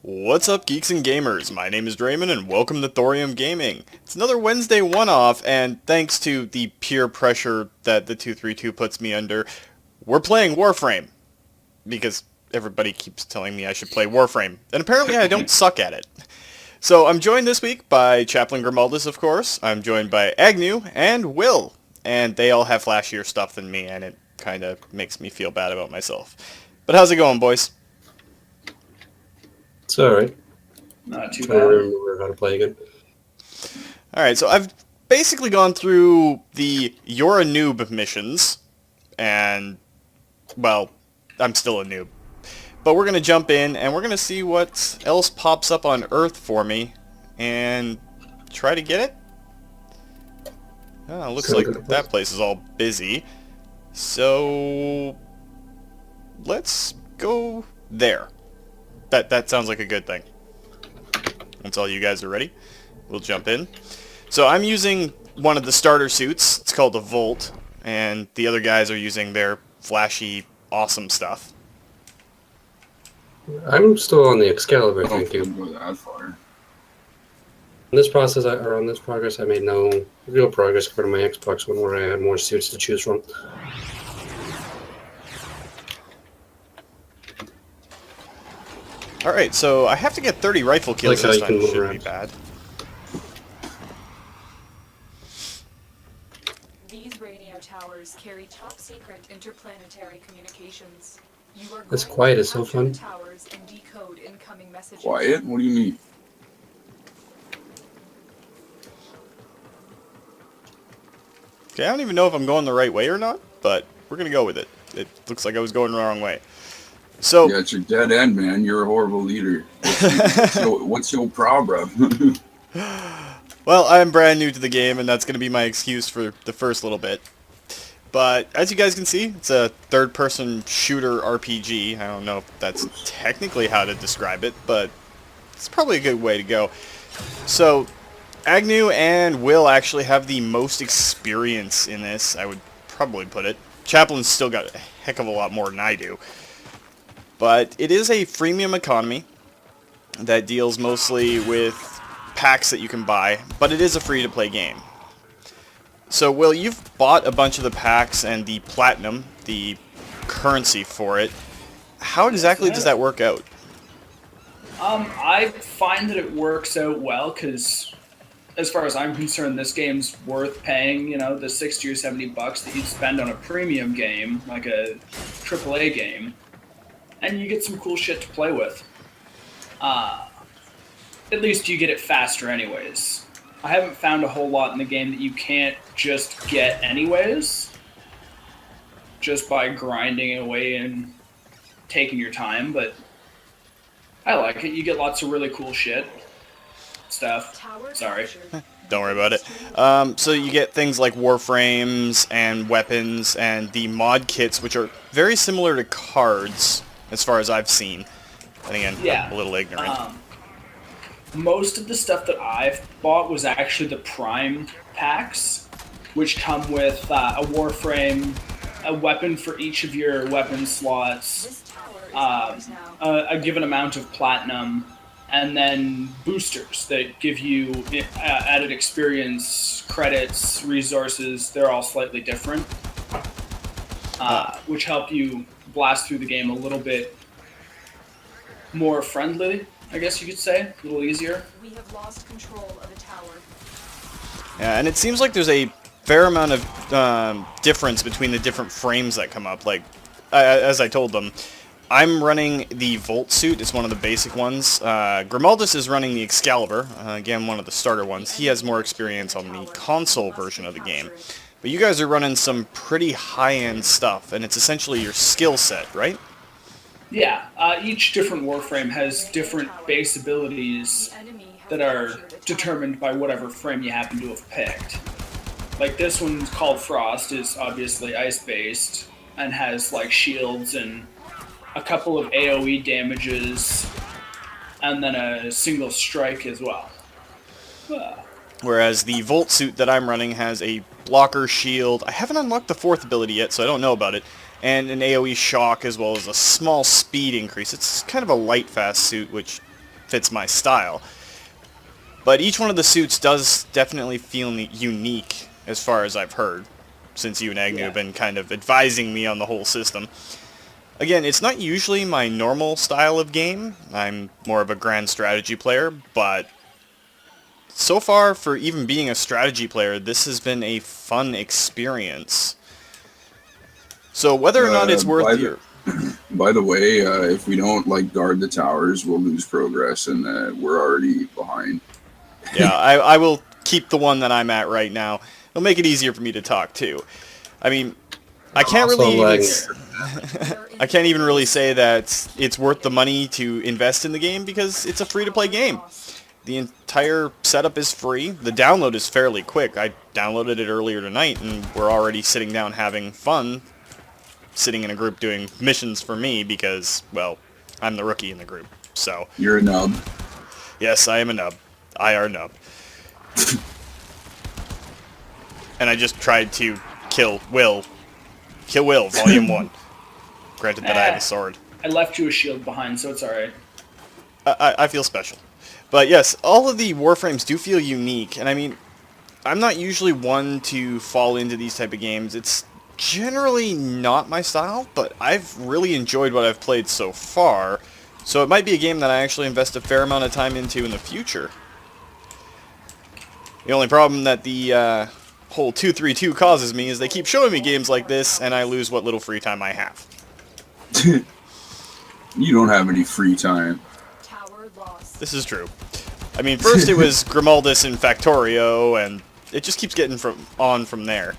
What's up, geeks and gamers? My name is Draymond, and welcome to Thorium Gaming. It's another Wednesday one-off, and thanks to the peer pressure that the 232 puts me under, we're playing Warframe. Because everybody keeps telling me I should play Warframe, and apparently I don't suck at it. So I'm joined this week by Chaplain Grimaldus, of course. I'm joined by Agnew and Will, and they all have flashier stuff than me, and it kind of makes me feel bad about myself. But how's it going, boys? It's alright. Not too Trying to bad. remember how to play again. Alright, so I've basically gone through the You're a Noob missions, and, well, I'm still a noob. But we're going to jump in, and we're going to see what else pops up on Earth for me, and try to get it? Oh, looks like that place is all busy. So, let's go there. That sounds like a good thing. Once all you guys are ready, we'll jump in. So I'm using one of the starter suits. It's called the Volt, and the other guys are using their flashy, awesome stuff. I'm still on the Excalibur, I don't thank think you. I'll go that far. In this process, or on this progress, I made no real progress compared to my Xbox one, where I had more suits to choose from. Alright, so I have to get 30 rifle kills Like how this you time. can move Shouldn't be around. bad. These radio towers carry top-secret interplanetary communications. You are This going quiet to is so capture fun. the towers and decode incoming messages. Quiet? What do you mean? Okay, I don't even know if I'm going the right way or not, but we're going to go with it. It looks like I was going the wrong way. So, Yeah, it's your dead end, man. You're a horrible leader. What's your problem? well, I'm brand new to the game, and that's going to be my excuse for the first little bit. But as you guys can see, it's a third-person shooter RPG. I don't know if that's technically how to describe it, but it's probably a good way to go. So, Agnew and Will actually have the most experience in this, I would probably put it. Chaplain's still got a heck of a lot more than I do. But it is a freemium economy that deals mostly with packs that you can buy, but it is a free-to-play game. So, Will, you've bought a bunch of the packs and the platinum, the currency for it. How exactly does that work out? I find that it works out well because, as far as I'm concerned, this game's worth paying. You know, the $60 or $70 that you'd spend on a premium game, like a AAA game, and you get some cool shit to play with. At least you get it faster, anyways. I haven't found a whole lot in the game that you can't just get anyways, just by grinding away and taking your time, but I like it. You get lots of really cool shit. Stuff. Sorry. Don't worry about it. So you get things like Warframes and weapons and the mod kits, which are very similar to cards, as far as I've seen. And again, Yeah. a little ignorant. Most of the stuff that I've bought was actually the Prime packs, which come with a Warframe, a weapon for each of your weapon slots, This tower is ours now. a given amount of platinum, and then boosters that give you added experience, credits, resources. They're all slightly different, which help you blast through the game a little bit more friendly, I guess you could say, a little easier. We have lost control of the tower. Yeah, and it seems like there's a fair amount of difference between the different frames that come up. Like, as I told them, I'm running the Volt suit. It's one of the basic ones. Grimaldus is running the Excalibur. Again, one of the starter ones. He has more experience on the console version of the game. But you guys are running some pretty high-end stuff, and it's essentially your skill set, right? Yeah, each different Warframe has different base abilities The enemy has that are captured the tower. determined by whatever frame you happen to have picked. Like this one's called Frost, is obviously ice-based, and has like shields and a couple of AoE damages, and then a single strike as well. Whereas the Volt suit that I'm running has a blocker shield. I haven't unlocked the fourth ability yet, so I don't know about it. And an AoE shock as well as a small speed increase. It's kind of a light fast suit, which fits my style. But each one of the suits does definitely feel unique, as far as I've heard, since you and Agnew have been kind of advising me on the whole system. Again, it's not usually my normal style of game. I'm more of a grand strategy player, but so far, for even being a strategy player, this has been a fun experience. So whether or not it's worth your... By the way, if we don't guard the towers, we'll lose progress, and we're already behind. Yeah, I will keep the one that I'm at right now. It'll make it easier for me to talk too. I mean, I can't really I can't even really say that it's worth the money to invest in the game because it's a free-to-play game. The entire setup is free. The download is fairly quick. I downloaded it earlier tonight, and we're already sitting down having fun, sitting in a group doing missions for me because, well, I'm the rookie in the group. So You're a nub. yes, I am a nub. IR nub. And I just tried to kill Will. Kill Will, Volume 1. Granted that I have a sword. I left you a shield behind, so it's alright. I feel special. But yes, all of the Warframes do feel unique, and I mean, I'm not usually one to fall into these type of games. It's generally not my style, but I've really enjoyed what I've played so far, so it might be a game that I actually invest a fair amount of time into in the future. The only problem that the whole 232 causes me is they keep showing me games like this, and I lose what little free time I have. You don't have any free time. Tower lost. This is true. I mean, first it was Grimaldus and Factorio, and it just keeps getting from there.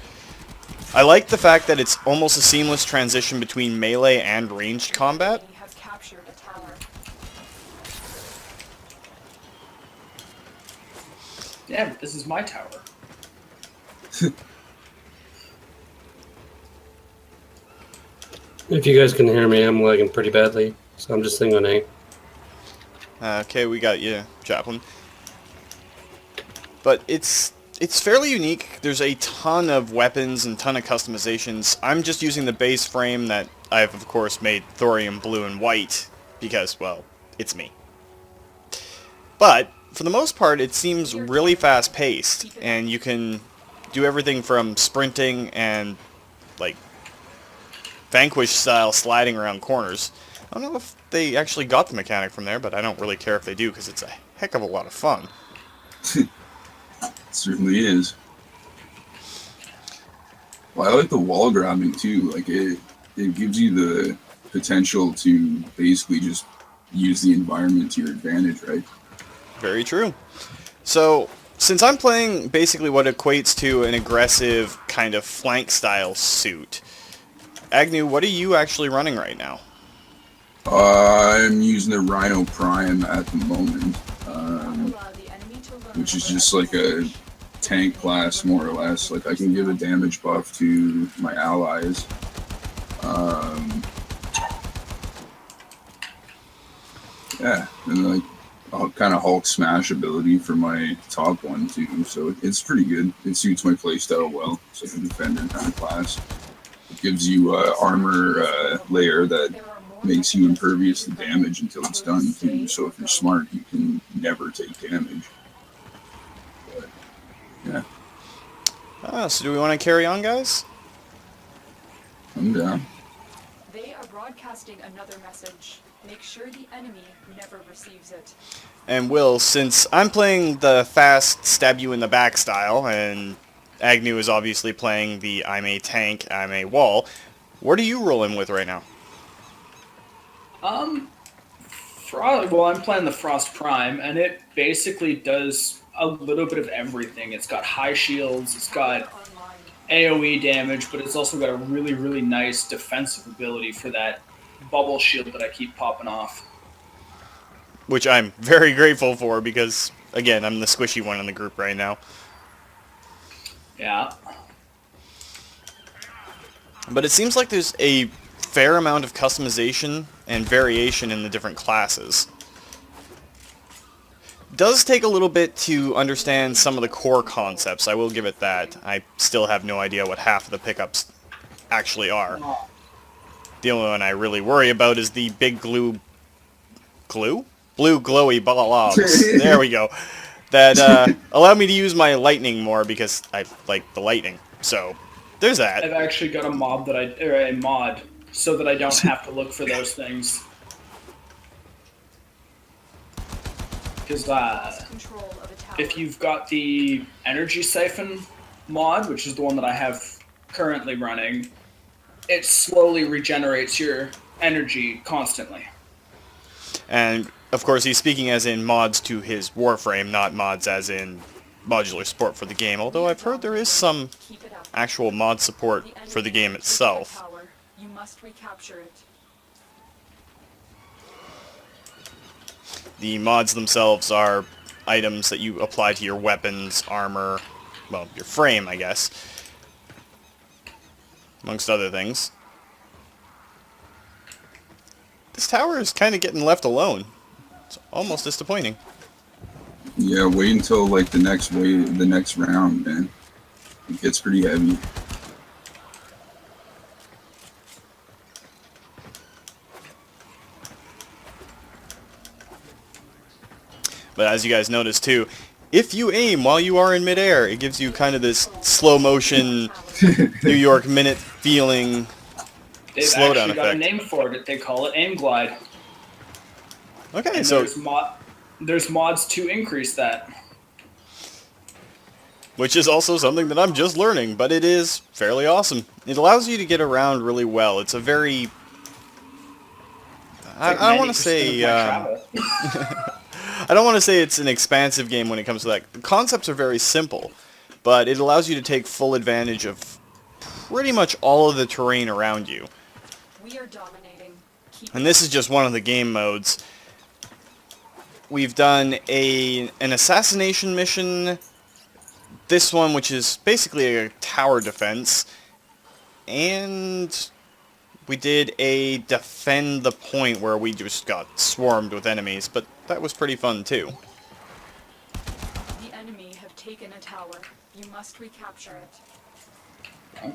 I like the fact that it's almost a seamless transition between melee and ranged combat. We have captured a tower. Yeah, but this is my tower. If you guys can hear me, I'm lagging pretty badly, so I'm just thinking on A. Okay, we got you, Chaplain. But it's fairly unique. There's a ton of weapons and ton of customizations. I'm just using the base frame that I've, of course, made Thorium blue and white because, well, it's me. But, for the most part, it seems really fast-paced, and you can do everything from sprinting and, like, Vanquish-style sliding around corners. I don't know if they actually got the mechanic from there, but I don't really care if they do, because it's a heck of a lot of fun. It certainly is. Well, I like the wall grabbing too. Like it gives you the potential to basically just use the environment to your advantage, right? Very true. So, since I'm playing basically what equates to an aggressive kind of flank-style suit, Agnew, what are you actually running right now? I'm using the Rhino Prime at the moment, which is just like a tank class, more or less. Like I can give a damage buff to my allies. Yeah, and like kind of Hulk smash ability for my top one too. So it's pretty good. It suits my playstyle well. It's like a defender kind of class. It gives you armor layer that makes you impervious to damage until it's done too. So if you're smart, you can never take damage. But, yeah. So do we want to carry on, guys? I'm down. They are broadcasting another message. Make sure the enemy never receives it. And Will, since I'm playing the fast stab you in the back style, and Agnew is obviously playing the I'm a tank, I'm a wall, what are you rolling with right now? Well, I'm playing the Frost Prime, and it basically does a little bit of everything. It's got high shields, it's got AoE damage, but it's also got a really, really nice defensive ability for that bubble shield that I keep popping off. Which I'm very grateful for because, again, I'm the squishy one in the group right now. Yeah. But it seems like there's a fair amount of customization and variation in the different classes. It does take a little bit to understand some of the core concepts, I will give it that. I still have no idea what half of the pickups actually are. The only one I really worry about is the big glue... Glue? blue glowy blobs. There we go. That allow me to use my lightning more because I like the lightning. So there's that. I've actually got a mod so that I don't have to look for those things. Because Control of a tower. if you've got the energy siphon mod, which is the one that I have currently running, it slowly regenerates your energy constantly. And of course, he's speaking as in mods to his Warframe, not mods as in modular support for the game. Although I've heard there is some Keep it up. actual mod support for the game itself. Tower. You must recapture it. The mods themselves are items that you apply to your weapons, armor, well, your frame, I guess, amongst other things. This tower is kind of getting left alone. It's almost disappointing. Yeah, wait until like the next round, man. It gets pretty heavy. But as you guys notice too, if you aim while you are in midair, it gives you kind of this slow motion New York Minute feeling They've slowdown actually got a effect. name for it. They call it aim glide. Okay, And so there's mods to increase that. which is also something that I'm just learning, but it is fairly awesome. It allows you to get around really well. It's a very I want to say I don't want to say it's an expansive game when it comes to that. The concepts are very simple, but it allows you to take full advantage of pretty much all of the terrain around you. We are dominating. Keep And this is just one of the game modes. We've done an assassination mission, this one which is basically a tower defense, and we did a defend the point where we just got swarmed with enemies, but that was pretty fun too. The enemy have taken a tower. You must recapture it.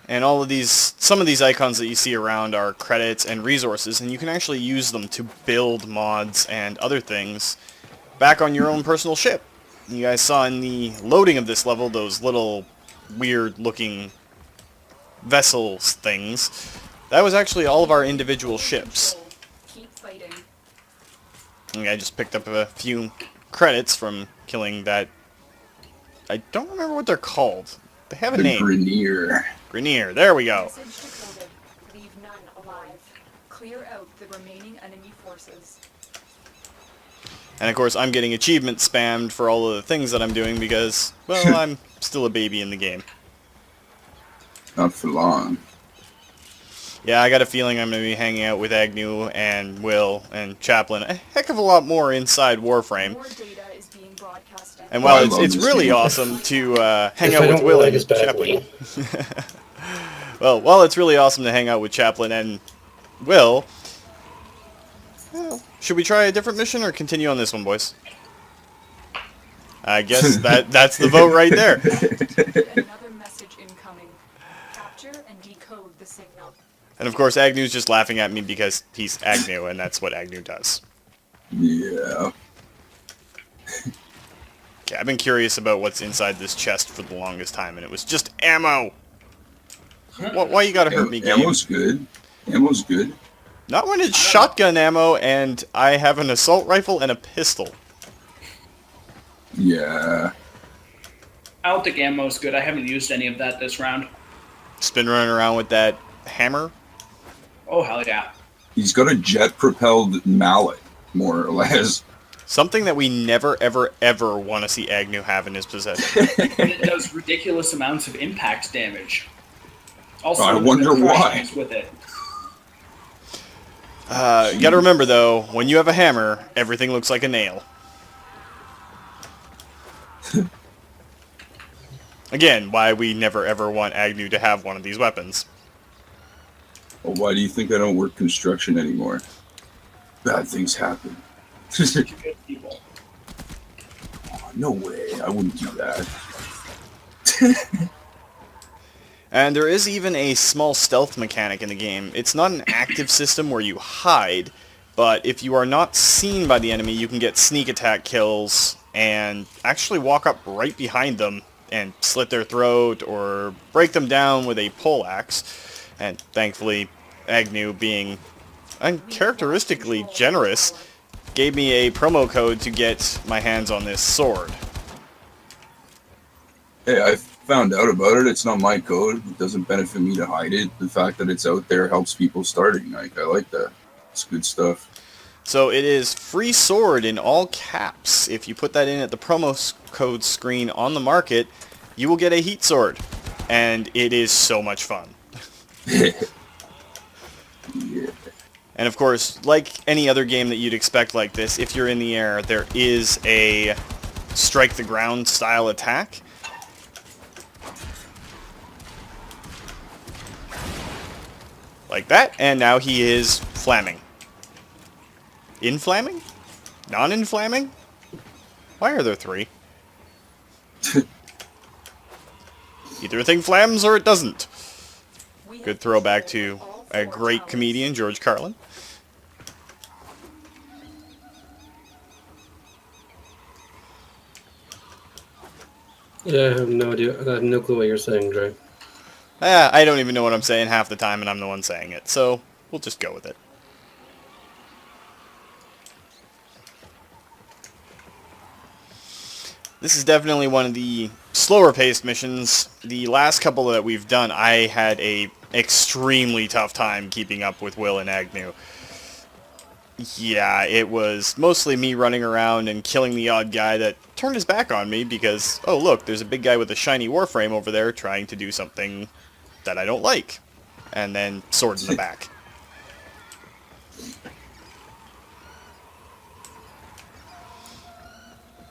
And all of these, some of these icons that you see around are credits and resources, and you can actually use them to build mods and other things back on your own personal ship. You guys saw in the loading of this level those little weird looking vessels things. That was actually all of our individual ships. Keep fighting. And I just picked up a few credits from killing that. I don't remember what they're called. They have a The name. Grenier. Grenier. There we go. Message decoded. Leave none alive. Clear out the remaining enemy forces. And of course, I'm getting achievement spammed for all of the things that I'm doing because, well, I'm still a baby in the game. Not for long. Yeah, I got a feeling I'm going to be hanging out with Agnew and Will and Chaplin a heck of a lot more inside Warframe. More data is being broadcasted. And I while love it's this really game. awesome to hang If out I with don't Will like and his Chaplin. badly. Well, while it's really awesome to hang out with Chaplin and Will, well, should we try a different mission or continue on this one, boys? I guess that's the vote right there. Another message incoming. Capture and decode the signal. And of course, Agnew's just laughing at me because he's Agnew, and that's what Agnew does. Yeah. Okay, I've been curious about what's inside this chest for the longest time, and it was just ammo. Why you gotta hurt me, game? Ammo's good. Ammo's good. Not when it's shotgun ammo, and I have an assault rifle and a pistol. Yeah. I don't think ammo's good. I haven't used any of that this round. Just been running around with that hammer. Oh, hell yeah. He's got a jet-propelled mallet, more or less. Something that we never, ever, ever want to see Agnew have in his possession. And it does ridiculous amounts of impact damage. Also, I the wonder why. crushings with it. You gotta remember, though, when you have a hammer, everything looks like a nail. Again, why we never, ever want Agnew to have one of these weapons. Well, why do you think I don't work construction anymore? Bad things happen. Good people. No way, I wouldn't do that. And there is even a small stealth mechanic in the game. It's not an active system where you hide, but if you are not seen by the enemy, you can get sneak attack kills and actually walk up right behind them and slit their throat or break them down with a poleaxe. And thankfully, Agnew, being uncharacteristically generous, gave me a promo code to get my hands on this sword. Hey, I found out about it. It's not my code. It doesn't benefit me to hide it. The fact that it's out there helps people starting. Like, I like that. It's good stuff. So it is free sword in all caps. If you put that in at the promo code screen on the market, you will get a heat sword. And it is so much fun. Yeah. And of course, like any other game that you'd expect like this, if you're in the air, there is a strike the ground style attack. Like that, and now he is flamming. Inflamming? Non-inflamming? Why are there three? Either a thing flams or it doesn't. Good throwback to a great comedian, George Carlin. Yeah, I have no idea. I have no clue what you're saying, Dre. I don't even know what I'm saying half the time, and I'm the one saying it, so we'll just go with it. This is definitely one of the slower paced missions. The last couple that we've done, I had a extremely tough time keeping up with Will and Agnew. Yeah, it was mostly me running around and killing the odd guy that turned his back on me because, oh look, there's a big guy with a shiny Warframe over there trying to do something that I don't like. And then sword in the back.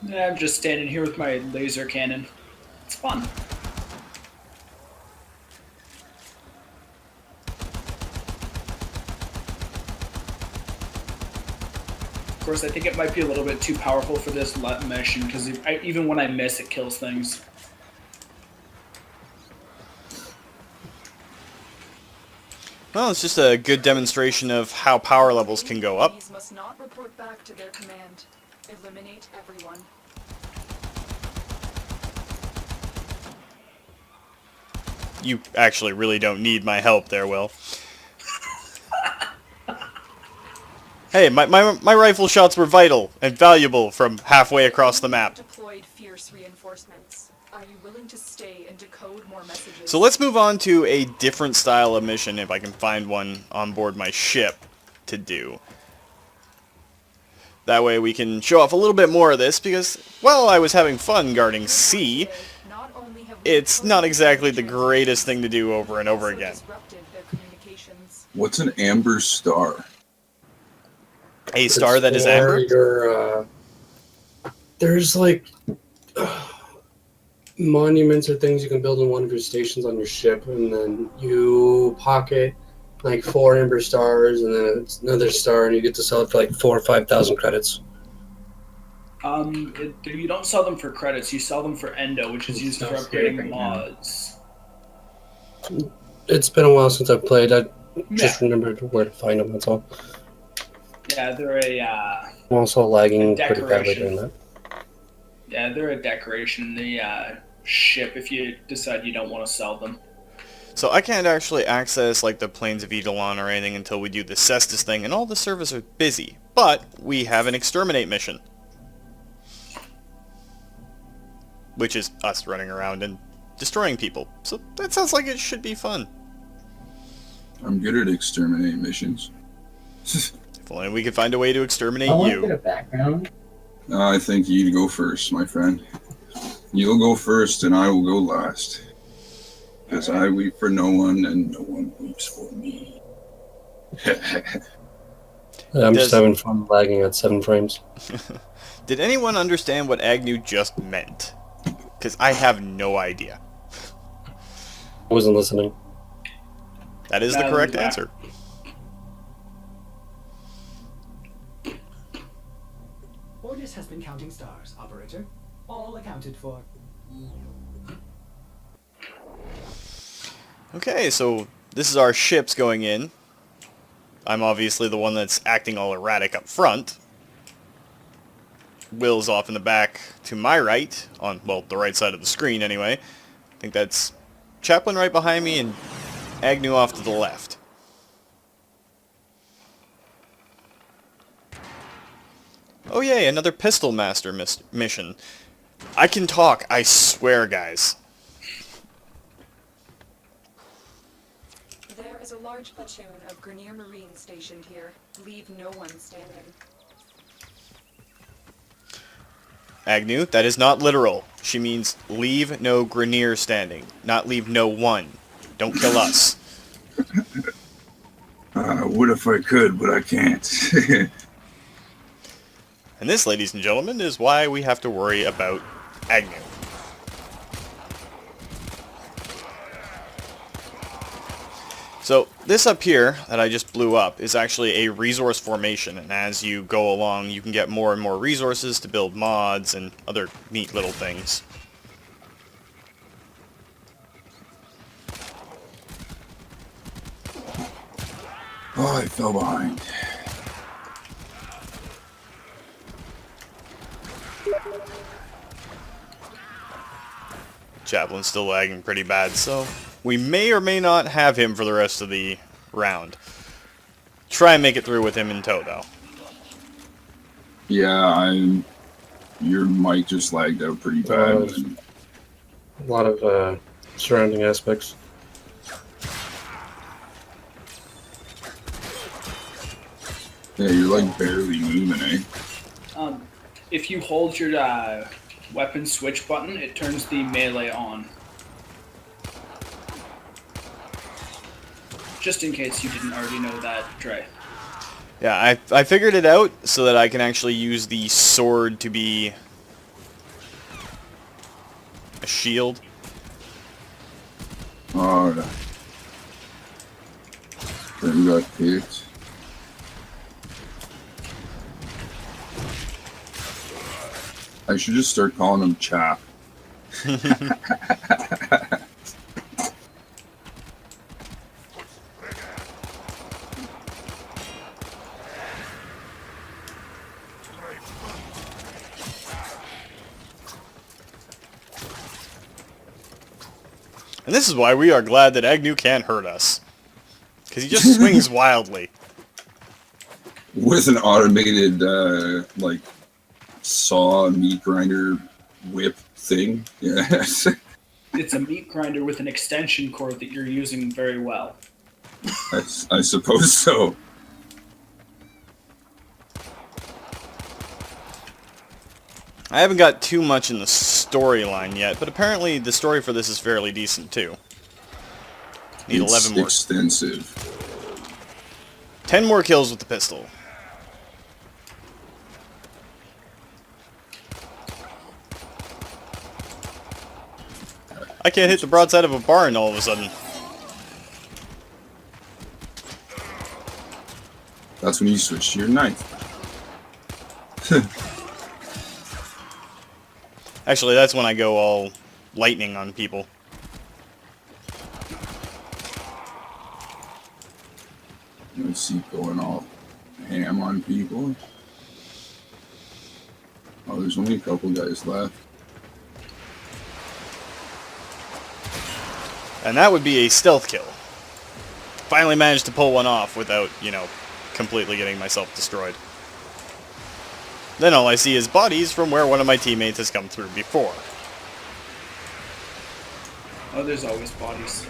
Yeah, I'm just standing here with my laser cannon. It's fun. Of course, I think it might be a little bit too powerful for this mission, because even when I miss, it kills things. Well, it's just a good demonstration of how power levels can go up. Enemies must not report back to their command. Eliminate everyone. You actually really don't need my help there, Will. Hey, my rifle shots were vital and valuable from halfway across the map. Deployed fierce reinforcements. Are you willing to stay and decode more messages? So let's move on to a different style of mission, if I can find one on board my ship to do. That way we can show off a little bit more of this, because while I was having fun guarding C, it's not exactly the greatest thing to do over and over again. What's an amber star? A star that is amber? There's like monuments or things you can build in one of your stations on your ship, and then you pocket like 4 amber stars, and then it's another star, and you get to sell it for like 4,000 or 5,000 credits. You don't sell them for credits. You sell them for endo, which is used for upgrading mods. It's been a while since I've played. I just remembered where to find them. That's all. Yeah, they're I'm also lagging pretty badly doing that. Yeah, they're a decoration in the ship if you decide you don't want to sell them. So I can't actually access like the Plains of Eidolon or anything until we do the Cestus thing, and all the servers are busy. But we have an exterminate mission, which is us running around and destroying people. So that sounds like it should be fun. I'm good at exterminate missions. If only we could find a way to exterminate I want you. a bit of background. I think you'd go first, my friend. You'll go first and I will go last. Because I weep for no one and no one weeps for me. I'm just having fun lagging at 7 frames. Did anyone understand what Agnew just meant? Because I have no idea. I wasn't listening. That is the correct answer. Ordis has been counting stars, operator. All accounted for. Okay, so this is our ships going in. I'm obviously the one that's acting all erratic up front. Will's off in the back to my right, on, well, the right side of the screen anyway. I think that's Chaplin right behind me and Agnew off to the left. Oh yay, another Pistol Master mission. I can talk, I swear, guys. There is a large platoon of Grenier Marines stationed here. Leave no one standing. Agnew, that is not literal. She means leave no Grenier standing, not leave no one. Don't kill us. What if I could, but I can't. And this, ladies and gentlemen, is why we have to worry about Agnew. So, this up here that I just blew up is actually a resource formation, and as you go along, you can get more and more resources to build mods and other neat little things. Oh, I fell behind. Chaplin's still lagging pretty bad, so we may or may not have him for the rest of the round. Try and make it through with him in tow, though. Yeah, your mic just lagged out pretty bad. A lot of surrounding aspects. Yeah, you're like barely moving, eh? If you hold your weapon switch button, it turns the melee on. Just in case you didn't already know that, Trey. Yeah, I figured it out so that I can actually use the sword to be a shield. Alright. Then we got picked. I should just start calling him Chap. And this is why we are glad that Agnew can't hurt us. Because he just swings wildly. With an automated, like, saw, meat grinder, whip thing. Yes. It's a meat grinder with an extension cord that you're using very well. I suppose so. I haven't got too much in the storyline yet, but apparently the story for this is fairly decent too. Need It's 11 more. extensive. 10 more kills with the pistol. I can't hit the broadside of a barn all of a sudden. That's when you switch to your knife. Actually, that's when I go all lightning on people. Let's see, going all ham on people. Oh, there's only a couple guys left. And that would be a stealth kill. Finally managed to pull one off without, you know, completely getting myself destroyed. Then all I see is bodies from where one of my teammates has come through before. Oh, there's always bodies.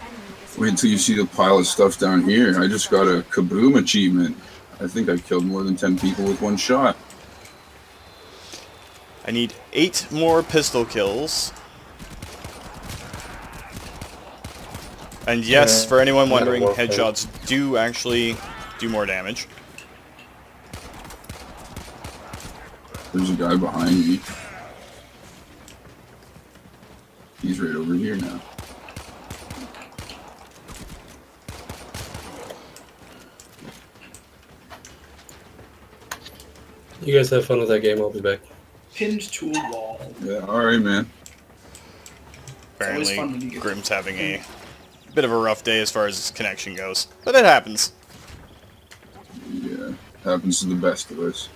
Wait until you see the pile of stuff down here. I just got a kaboom achievement. I think I killed more than 10 people with one shot. I need 8 more pistol kills. And yes, for anyone wondering, headshots do actually do more damage. There's a guy behind me. He's right over here now. You guys have fun with that game. I'll be back. Pinned to a wall. Yeah, alright, man. always Apparently, fun when you get Grim's having a Bit of a rough day as far as connection goes, but it happens. Yeah, happens to the best of us.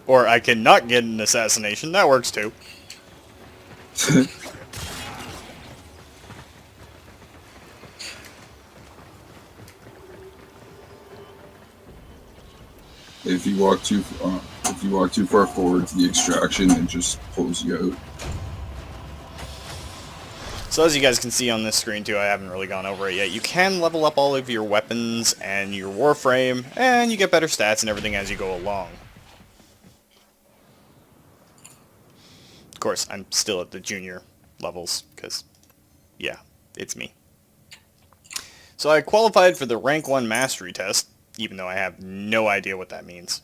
Or I cannot get an assassination. That works too. If you walk too far forward to the extraction, it just pulls you out. So as you guys can see on this screen too, I haven't really gone over it yet, you can level up all of your weapons and your Warframe, and you get better stats and everything as you go along. Of course, I'm still at the junior levels, because, yeah, it's me. So I qualified for the rank 1 mastery test, even though I have no idea what that means.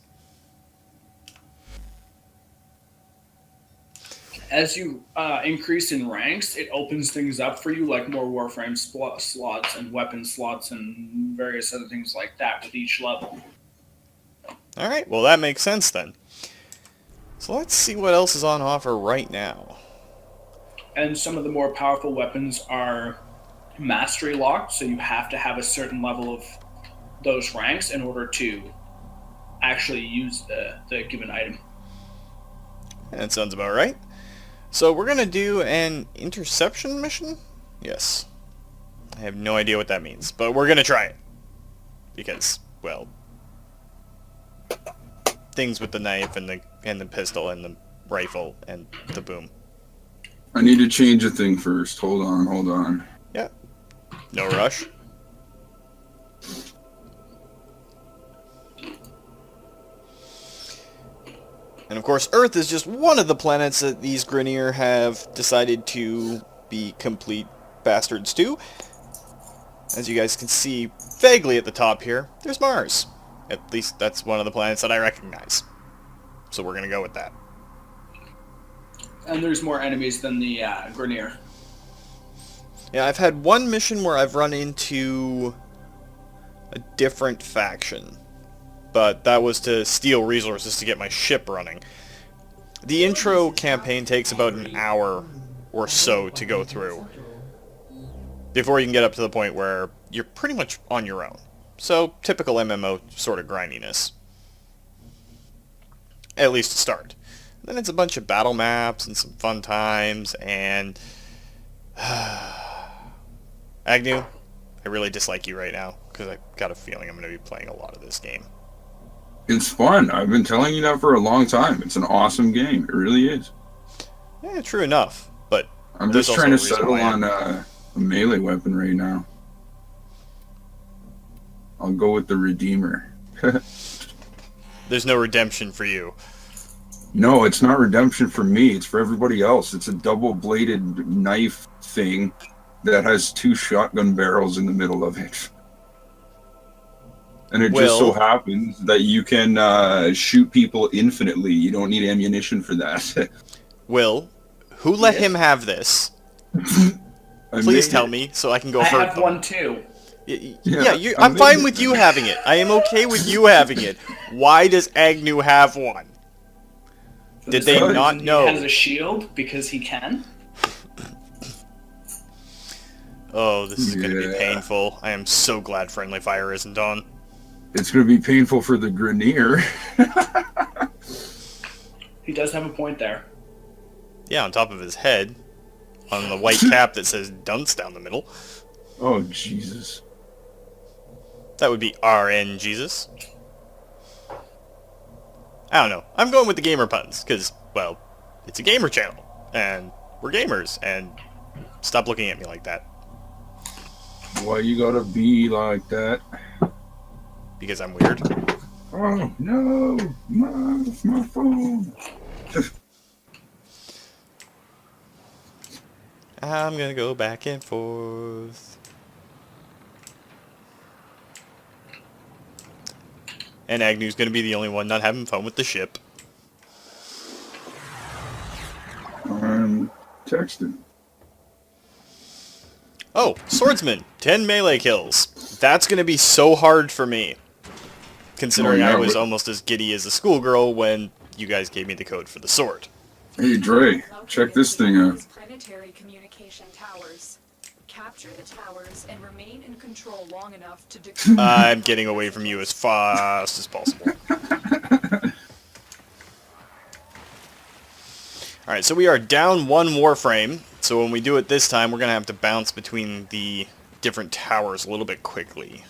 As you increase in ranks, it opens things up for you, like more Warframe slots and weapon slots and various other things like that with each level. Alright, well that makes sense then. So let's see what else is on offer right now. And some of the more powerful weapons are mastery locked, so you have to have a certain level of those ranks in order to actually use the given item. That sounds about right. So we're going to do an interception mission? Yes. I have no idea what that means, but we're going to try it. Because, well, things with the knife and the pistol and the rifle and the boom. I need to change a thing first. Hold on. Yeah. No rush. And of course, Earth is just one of the planets that these Grineer have decided to be complete bastards to. As you guys can see vaguely at the top here, there's Mars. At least that's one of the planets that I recognize. So we're going to go with that. And there's more enemies than the Grineer. Yeah, I've had one mission where I've run into a different faction. But that was to steal resources to get my ship running. The intro campaign takes about an hour or so to go through before you can get up to the point where you're pretty much on your own. So, typical MMO sort of grindiness. At least to start. Then it's a bunch of battle maps and some fun times, and Agnew, I really dislike you right now, because I've got a feeling I'm going to be playing a lot of this game. It's fun. I've been telling you that for a long time. It's an awesome game. It really is. Yeah, true enough, but I'm there's just also trying a to reason settle why on a melee weapon right now. I'll go with the Redeemer. there's no redemption for you. No, it's not redemption for me. It's for everybody else. It's a double-bladed knife thing that has 2 shotgun barrels in the middle of it. And it just so happens that you can shoot people infinitely. You don't need ammunition for that. Will, who let him have this? Please tell me so I can go I hurt have them. one too. I'm fine with you having it. I am okay with you having it. Why does Agnew have one? Did they not know? He has a shield because he can. Oh, this is going to be painful. I am so glad friendly fire isn't on. It's going to be painful for the Grineer. He does have a point there. Yeah, on top of his head. On the white cap that says dunce down the middle. Oh, Jesus. That would be RN Jesus. I don't know. I'm going with the gamer puns, because, well, it's a gamer channel. And we're gamers, and stop looking at me like that. Why you gotta be like that? Because I'm weird. Oh, no! My phone! I'm gonna go back and forth. And Agnew's gonna be the only one not having fun with the ship. I'm texting. Oh, swordsman, 10 melee kills. That's gonna be so hard for me. Considering I was almost as giddy as a schoolgirl when you guys gave me the code for the sword. Hey, Dre, check this thing out. Planetary communication towers. Capture the towers and remain in control long enough to I'm getting away from you as fast as possible. Alright, so we are down one Warframe. So when we do it this time, we're going to have to bounce between the different towers a little bit quickly.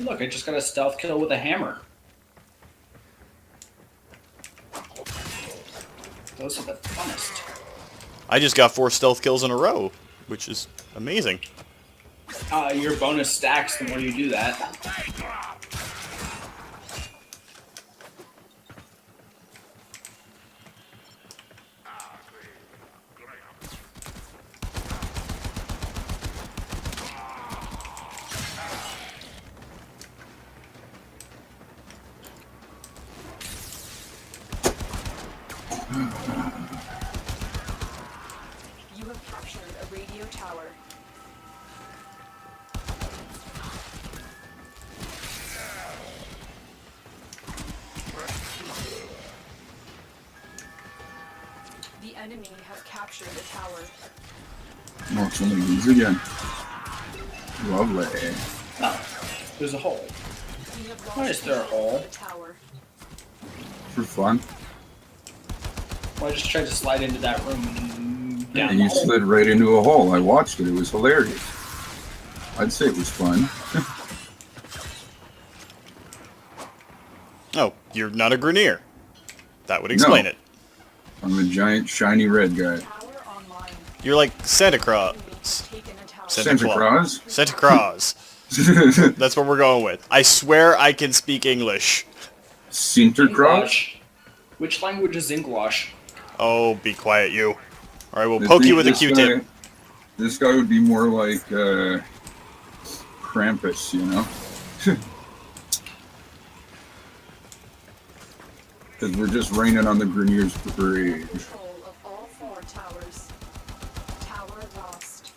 Look, I just got a stealth kill with a hammer. Those are the funnest. I just got 4 stealth kills in a row, which is amazing. Your bonus stacks the more you do that. You have captured a radio tower. The enemy have captured a tower. Oh, it's one of these again. Lovely. Oh, there's a hole. We have Why is there a hole? the tower. For fun. Well, I just tried to slide into that room and down And the you hole. slid right into a hole. I watched it. It was hilarious. I'd say it was fun. Oh, you're not a Grenier. That would explain No. it. I'm a giant, shiny red guy. Tower online. You're like Santa Claus. Enemies taken a tower. Santa Claus? Santa Claus. That's what we're going with. I swear I can speak English. Sinterklaas? Inglosh. Which language is Inglosh? Oh, be quiet, you. Or I will poke you with a Q-tip. This guy would be more like Krampus, you know? Because we're just raining on the Grenier's parade. Control of all 4 towers. Tower lost.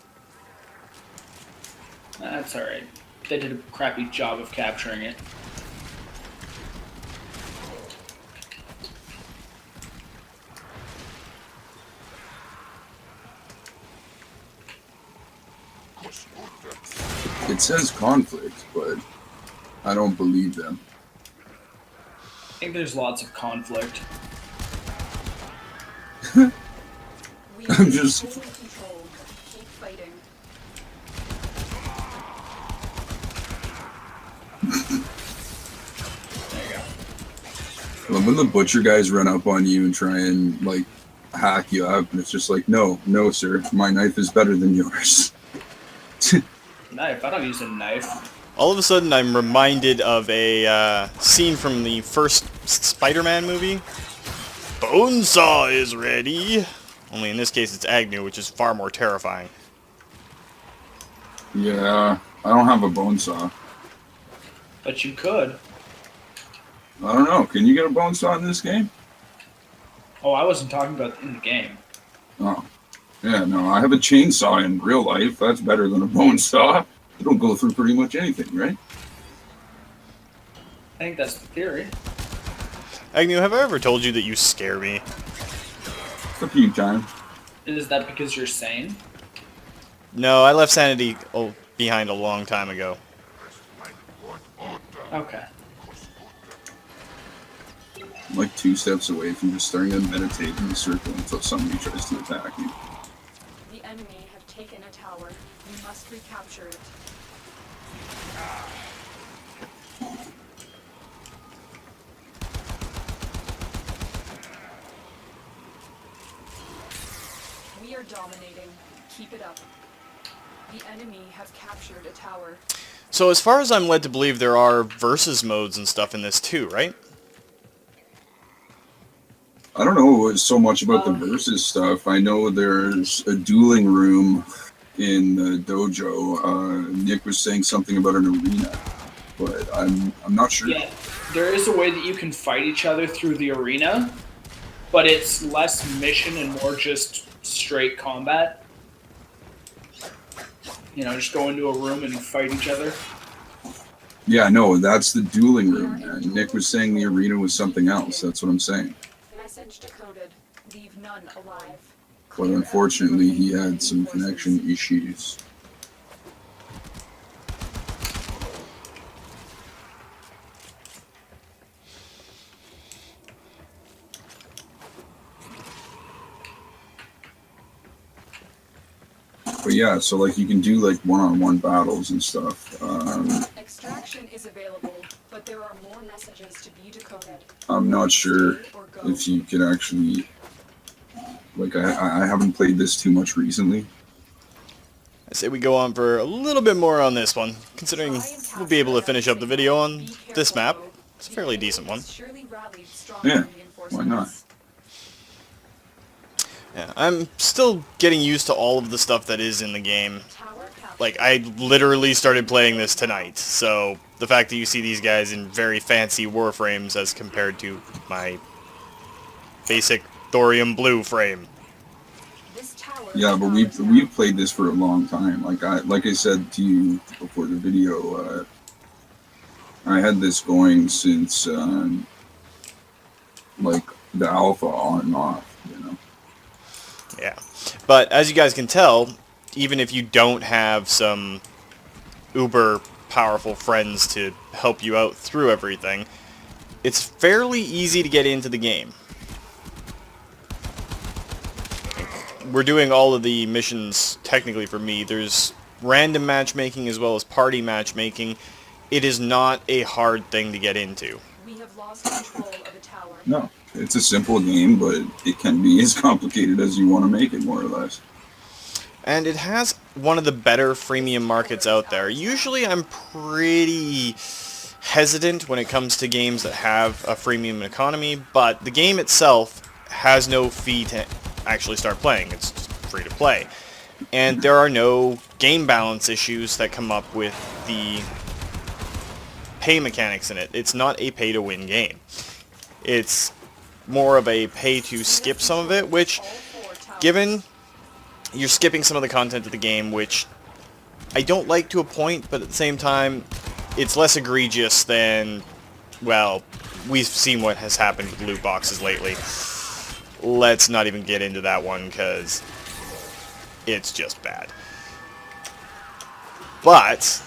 That's alright. They did a crappy job of capturing it. It says conflict, but I don't believe them. I think there's lots of conflict. We I'm are just- in full control. Keep fighting. There you go. When the butcher guys run up on you and try and, like, hack you up, and it's just like, no, sir, my knife is better than yours. Knife. I don't use a knife. All of a sudden, I'm reminded of a scene from the first Spider-Man movie. Bonesaw is ready! Only in this case, it's Agnew, which is far more terrifying. Yeah, I don't have a bone saw. But you could. I don't know. Can you get a bone saw in this game? Oh, I wasn't talking about in the game. Oh. Yeah, no, I have a chainsaw in real life. That's better than a bone saw. It'll go through pretty much anything, right? I think that's the theory. Agnew, have I ever told you that you scare me? A few times. Is that because you're sane? No, I left sanity behind a long time ago. Okay. I'm like 2 steps away from just starting to meditate in a circle until somebody tries to attack me. The enemy have taken a tower. You must recapture it. We are dominating. Keep it up. The enemy have captured a tower. So as far as I'm led to believe, there are versus modes and stuff in this too, right? I don't know so much about the versus stuff. I know there's a dueling room in the dojo. Nick was saying something about an arena, but I'm not sure. Yeah, there is a way that you can fight each other through the arena, but it's less mission and more just straight combat. You know, just go into a room and fight each other. Yeah, no, that's the dueling room. Nick was saying the arena was something else. That's what I'm saying. Message decoded. Leave none alive. But unfortunately, he had some connection issues. But yeah, so like you can do like one-on-one battles and stuff. Extraction is available, but there are more messages to be decoded. I'm not sure Stay or go. if you can actually, like, I haven't played this too much recently. I say we go on for a little bit more on this one, considering we'll be able to finish up the video on this map. It's a fairly decent one. Yeah, why not? Yeah, I'm still getting used to all of the stuff that is in the game. Like, I literally started playing this tonight, so the fact that you see these guys in very fancy Warframes as compared to my basic Thorium blue frame. Yeah, but we've played this for a long time. Like I said to you before the video, I had this going since like the alpha on and off, you know. Yeah, but as you guys can tell, even if you don't have some uber powerful friends to help you out through everything, it's fairly easy to get into the game. We're doing all of the missions technically for me. There's random matchmaking as well as party matchmaking. It is not a hard thing to get into. We have lost control of a tower. No, it's a simple game, but it can be as complicated as you want to make it, more or less. And it has one of the better freemium markets out there. Usually I'm pretty hesitant when it comes to games that have a freemium economy, but the game itself has no fee to actually start playing. It's just free to play. And there are no game balance issues that come up with the pay mechanics in it. It's not a pay-to-win game. It's more of a pay-to-skip some of it, which, given you're skipping some of the content of the game, which I don't like to a point, but at the same time, it's less egregious than, well, we've seen what has happened with loot boxes lately. Let's not even get into that one, because it's just bad. But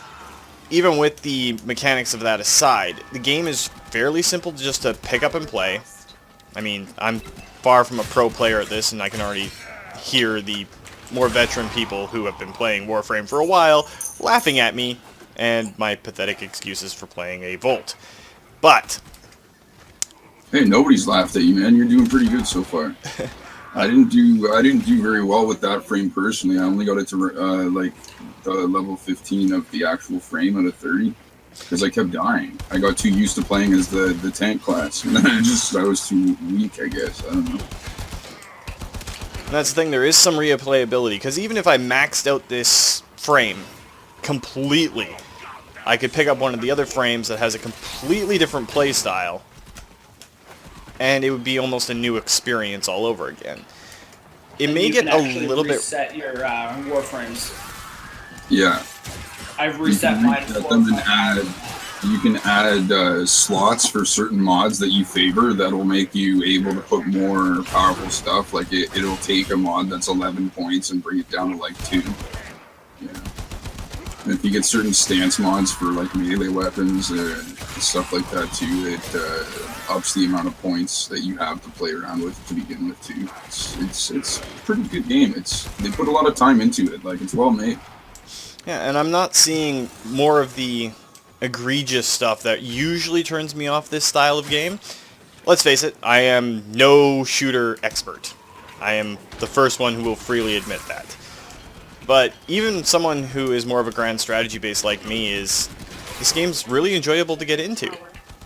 even with the mechanics of that aside, the game is fairly simple just to pick up and play. I mean, I'm far from a pro player at this, and I can already hear the more veteran people who have been playing Warframe for a while laughing at me and my pathetic excuses for playing a Volt. But Hey, nobody's laughed at you, man. You're doing pretty good so far. I didn't do very well with that frame personally. I only got it to like the level 15 of the actual frame out of 30 because I kept dying. I got too used to playing as the tank class, and then I was too weak, I guess. I don't know. that's the thing, there is some replayability, because even if I maxed out this frame completely, I could pick up one of the other frames that has a completely different playstyle, and it would be almost a new experience all over again. It may get a little bit... reset your Warframes. Yeah. I've reset mine. You can add slots for certain mods that you favor that'll make you able to put more powerful stuff. Like it'll take a mod that's 11 points and bring it down to like 2. Yeah. And if you get certain stance mods for like melee weapons and stuff like that too, it ups the amount of points that you have to play around with to begin with too. It's a pretty good game. They put a lot of time into it. Like, it's well made. Yeah, and I'm not seeing more of the egregious stuff that usually turns me off this style of game. Let's face it, I am no shooter expert. I am the first one who will freely admit that. But even someone who is more of a grand strategy base like me this game's really enjoyable to get into.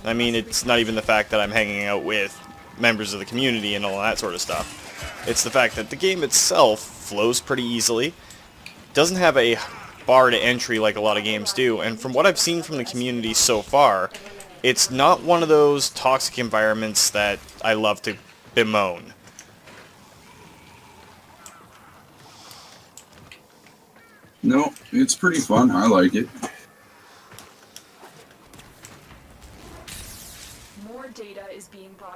I mean, it's not even the fact that I'm hanging out with members of the community and all that sort of stuff. It's the fact that the game itself flows pretty easily, doesn't have a bar to entry like a lot of games do, and from what I've seen from the community so far, it's not one of those toxic environments that I love to bemoan. No, it's pretty fun. I like it.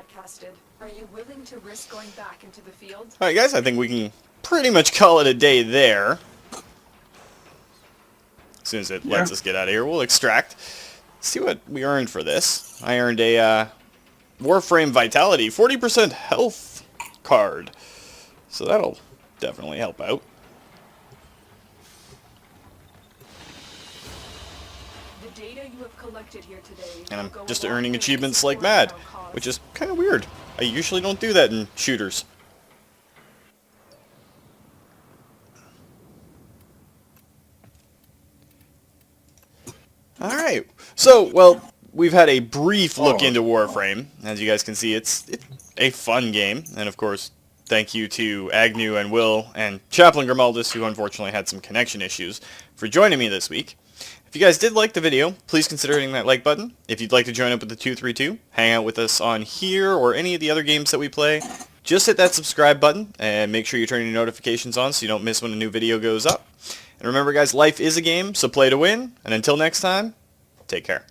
broadcasted. Are you willing to risk going back into the field? Alright guys, I think we can pretty much call it a day there. As soon as it lets us get out of here, we'll extract. See what we earned for this. I earned a Warframe Vitality 40% health card. So that'll definitely help out. The data you have collected here today And will I'm go just a long earning way to achievements like supporting mad, our cause. which is kind of weird. I usually don't do that in shooters. Alright, so, well, we've had a brief look into Warframe. As you guys can see, it's a fun game. And of course, thank you to Agnew and Will and Chaplain Grimaldus, who unfortunately had some connection issues, for joining me this week. If you guys did like the video, please consider hitting that like button. If you'd like to join up with the 232, hang out with us on here or any of the other games that we play, just hit that subscribe button and make sure you turn your notifications on so you don't miss when a new video goes up. And remember guys, life is a game, so play to win. And until next time, take care.